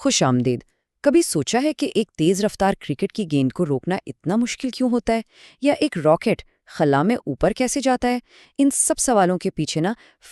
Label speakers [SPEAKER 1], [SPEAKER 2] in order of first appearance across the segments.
[SPEAKER 1] خوش آمدید۔ کبھی سوچا ہے کہ ایک تیز رفتار کرکٹ کی گیند کو روکنا اتنا مشکل کیوں ہوتا ہے؟ یا ایک راکٹ خلا میں اوپر کیسے جاتا ہے؟ ان سب سوالوں کے پیچھے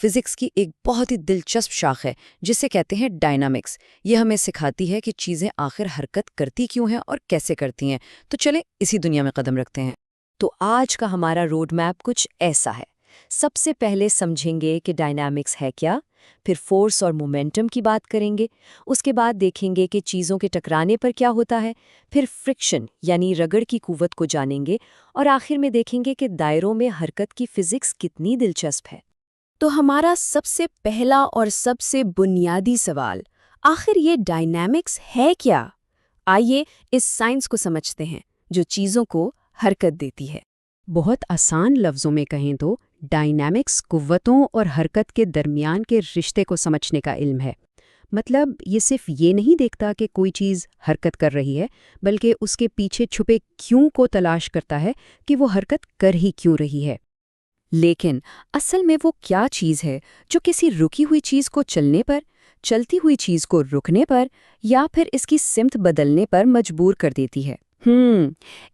[SPEAKER 1] فزکس کی ایک بہت ہی دلچسپ شاخ ہے جسے کہتے ہیں ڈائنامکس۔ یہ ہمیں سکھاتی ہے کہ چیزیں آخر حرکت کرتی کیوں ہیں اور کیسے کرتی ہیں۔ تو چلیں اسی دنیا میں قدم رکھتے ہیں۔
[SPEAKER 2] تو آج کا ہمارا روڈ میپ کچھ ایسا ہے۔ سب سے پہلے سمجھیں گے کہ ڈائنامکس ہے کیا، پھر فورس اور مومنٹم کی بات کریں گے، اس کے بعد دیکھیں گے کہ چیزوں کے ٹکرانے پر کیا ہوتا ہے، پھر فرکشن یعنی رگڑ کی قوت کو جانیں گے، اور آخر میں دیکھیں گے کہ دائروں میں حرکت کی فزکس کتنی دلچسپ ہے۔ تو ہمارا سب سے پہلا اور سب سے بنیادی سوال، آخر یہ ڈائنامکس ہے کیا؟ آئیے اس سائنس کو سمجھتے ہیں جو چیزوں کو حرکت دیتی ہے۔
[SPEAKER 3] بہت آسان لفظوں میں کہیں تو ڈائنامکس قوتوں اور حرکت کے درمیان کے رشتے کو سمجھنے کا علم ہے۔ مطلب یہ صرف یہ نہیں دیکھتا کہ کوئی چیز حرکت کر رہی ہے، بلکہ اس کے پیچھے چھپے کیوں کو تلاش کرتا ہے کہ وہ حرکت کر ہی کیوں رہی ہے۔
[SPEAKER 2] لیکن اصل میں وہ کیا چیز ہے جو کسی رکی ہوئی چیز کو چلنے پر، چلتی ہوئی چیز کو رکنے پر، یا پھر اس کی سمت بدلنے پر مجبور کر دیتی ہے؟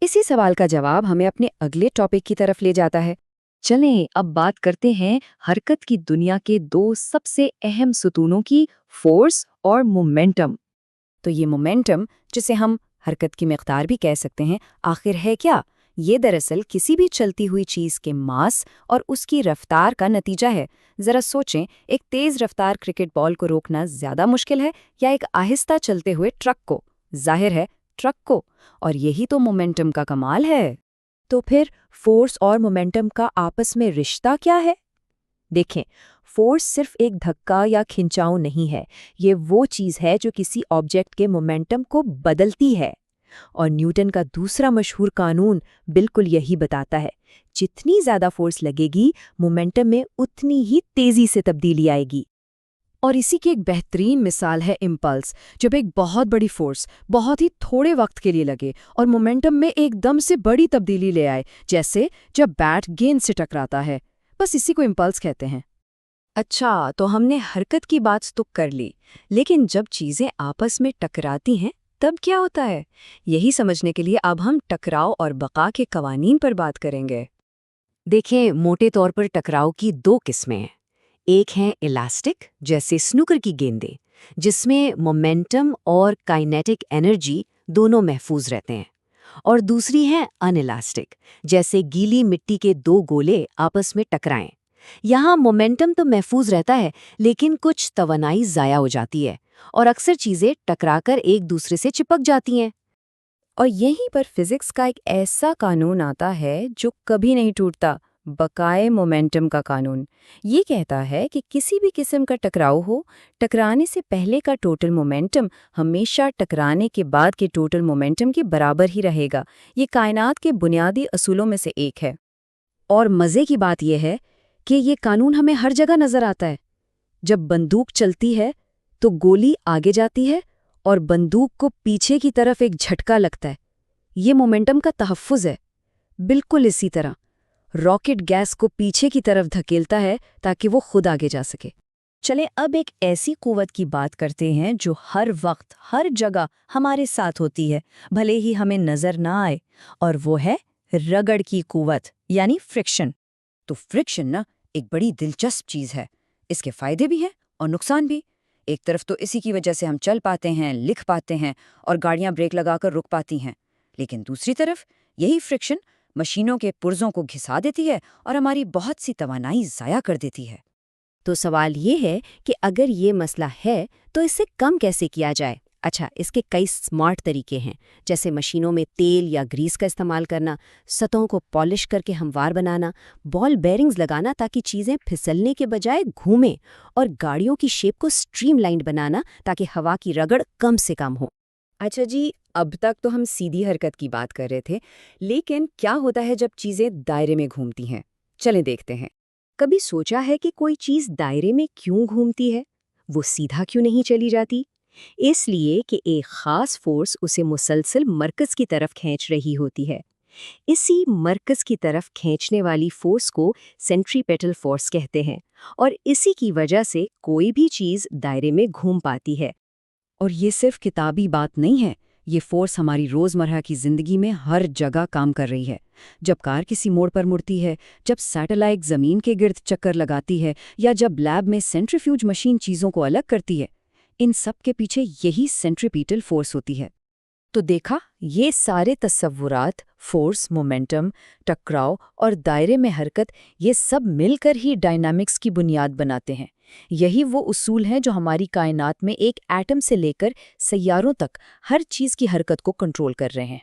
[SPEAKER 2] اسی سوال کا جواب ہمیں اپنے اگلے ٹاپک کی طرف لے جاتا ہے۔ چلیں اب بات کرتے ہیں حرکت کی دنیا کے دو سب سے اہم ستونوں کی، فورس اور مومنٹم۔ تو یہ مومنٹم، جسے ہم حرکت کی مقدار بھی کہہ سکتے ہیں، آخر ہے کیا؟ یہ دراصل کسی بھی چلتی ہوئی چیز کے ماس اور اس کی رفتار کا نتیجہ ہے۔ ذرا سوچیں، ایک تیز رفتار کرکٹ بال کو روکنا زیادہ مشکل ہے یا ایک آہستہ چلتے ہوئے ٹرک کو؟ ظاہر ہے ٹرک کو۔ اور یہی تو مومنٹم کا کمال ہے۔ تو پھر فورس اور مومنٹم کا آپس میں رشتہ کیا ہے؟ دیکھیں، فورس صرف ایک دھکا یا کھنچاؤ نہیں ہے، یہ وہ چیز ہے جو کسی آبجیکٹ کے مومنٹم کو بدلتی ہے۔ اور نیوٹن کا دوسرا مشہور قانون بالکل یہی بتاتا ہے، جتنی زیادہ فورس لگے گی، مومنٹم میں اتنی ہی تیزی سے تبدیلی آئے گی۔
[SPEAKER 3] اور اسی کی ایک بہترین مثال ہے امپلس، جب ایک بہت بڑی فورس بہت ہی تھوڑے وقت کے لیے لگے اور مومنٹم میں ایک دم سے بڑی تبدیلی لے آئے، جیسے جب بیٹ گیند سے ٹکراتا ہے۔ بس اسی کو امپلس کہتے ہیں۔
[SPEAKER 2] اچھا، تو ہم نے حرکت کی بات تو کر لی، لیکن جب چیزیں آپس میں ٹکراتی ہیں تب کیا ہوتا ہے؟ یہی سمجھنے کے لیے اب ہم ٹکراؤ اور بقا کے قوانین پر بات کریں گے۔ دیکھیں، موٹے طور پر ٹکراؤ کی دو قسمیں ہیں۔ ایک ہیں الاسٹک، جیسے سنوکر کی گیندیں، جس میں مومنٹم اور کائنیٹک انرجی دونوں محفوظ رہتے ہیں، اور دوسری ہیں ان الاسٹک، جیسے گیلی مٹی کے دو گولے آپس میں ٹکرائیں۔ یہاں مومنٹم تو محفوظ رہتا ہے، لیکن کچھ توانائی ضائع ہو جاتی ہے اور اکثر چیزیں ٹکرا کر ایک دوسرے سے چپک جاتی ہیں۔ اور یہیں پر فزکس کا ایک ایسا قانون آتا ہے جو کبھی نہیں ٹوٹتا، بقائے مومنٹم کا قانون۔ یہ کہتا ہے کہ کسی بھی قسم کا ٹکراؤ ہو، ٹکرانے سے پہلے کا ٹوٹل مومنٹم ہمیشہ ٹکرانے کے بعد کے ٹوٹل مومنٹم کے برابر ہی رہے گا۔ یہ کائنات کے بنیادی اصولوں میں سے ایک ہے۔
[SPEAKER 3] اور مزے کی بات یہ ہے کہ یہ قانون ہمیں ہر جگہ نظر آتا ہے۔ جب بندوق چلتی ہے تو گولی آگے جاتی ہے اور بندوق کو پیچھے کی طرف ایک جھٹکا لگتا ہے۔ یہ مومنٹم کا تحفظ ہے۔ بالکل اسی طرح راکٹ گیس کو پیچھے کی طرف دھکیلتا ہے تاکہ وہ خود آگے جا سکے۔
[SPEAKER 2] چلیں اب ایک ایسی قوت کی بات کرتے ہیں جو ہر وقت، ہر جگہ ہمارے ساتھ ہوتی ہے، بھلے ہی ہمیں نظر نہ آئے، اور وہ ہے رگڑ کی قوت یعنی فرکشن۔
[SPEAKER 1] تو فرکشن ایک بڑی دلچسپ چیز ہے۔ اس کے فائدے بھی ہیں اور نقصان بھی۔ ایک طرف تو اسی کی وجہ سے ہم چل پاتے ہیں، لکھ پاتے ہیں اور گاڑیاں بریک لگا کر رک پاتی ہیں، لیکن دوسری طرف یہی فرکشن مشینوں کے پرزوں کو گھسا دیتی ہے اور ہماری بہت سی توانائی ضائع کر دیتی ہے۔
[SPEAKER 2] تو سوال یہ ہے کہ اگر یہ مسئلہ ہے تو اسے کم کیسے کیا جائے؟ اچھا، اس کے کئی سمارٹ طریقے ہیں، جیسے مشینوں میں تیل یا گریس کا استعمال کرنا، سطحوں کو پالش کر کے ہموار بنانا، بال بیرنگز لگانا تاکہ چیزیں پھسلنے کے بجائے گھومیں، اور گاڑیوں کی شیپ کو سٹریم لائنڈ بنانا تاکہ ہوا کی رگڑ کم سے کم ہو۔ اچھا جی، اب تک تو ہم سیدھی حرکت کی بات کر رہے تھے، لیکن کیا ہوتا ہے جب چیزیں دائرے میں گھومتی ہیں؟ چلیں دیکھتے ہیں۔ کبھی سوچا ہے کہ کوئی چیز دائرے میں کیوں گھومتی ہے؟ وہ سیدھا کیوں نہیں چلی جاتی؟ اس لیے کہ ایک خاص فورس اسے مسلسل مرکز کی طرف کھینچ رہی ہوتی ہے۔ اسی مرکز کی طرف کھینچنے والی فورس کو سینٹریپیٹل فورس کہتے ہیں، اور اسی کی وجہ سے کوئی بھی چیز دائرے میں گھوم پاتی ہے۔
[SPEAKER 3] اور یہ صرف کتابی بات نہیں ہے، یہ فورس ہماری روزمرہ کی زندگی میں ہر جگہ کام کر رہی ہے۔ جب کار کسی موڑ پر مڑتی ہے، جب سیٹلائٹ زمین کے گرد چکر لگاتی ہے، یا جب لیب میں سینٹریفیوج مشین چیزوں کو الگ کرتی ہے، ان سب کے پیچھے یہی سینٹریپیٹل فورس ہوتی ہے۔
[SPEAKER 2] تو دیکھا، یہ سارے تصورات، فورس، مومنٹم، ٹکراؤ اور دائرے میں حرکت، یہ سب مل کر ہی ڈائنامکس کی بنیاد بناتے ہیں۔ یہی وہ اصول ہیں جو ہماری کائنات میں ایک ایٹم سے لے کر سیاروں تک ہر چیز کی حرکت کو کنٹرول کر رہے ہیں۔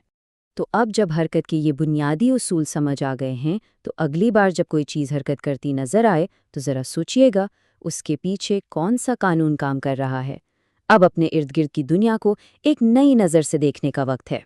[SPEAKER 3] تو اب جب حرکت کے یہ بنیادی اصول سمجھ آ گئے ہیں، تو اگلی بار جب کوئی چیز حرکت کرتی نظر آئے تو ذرا سوچئے گا اس کے پیچھے کون سا قانون کام کر رہا ہے۔ اب اپنے ارد گرد کی دنیا کو ایک نئی نظر سے دیکھنے کا وقت ہے۔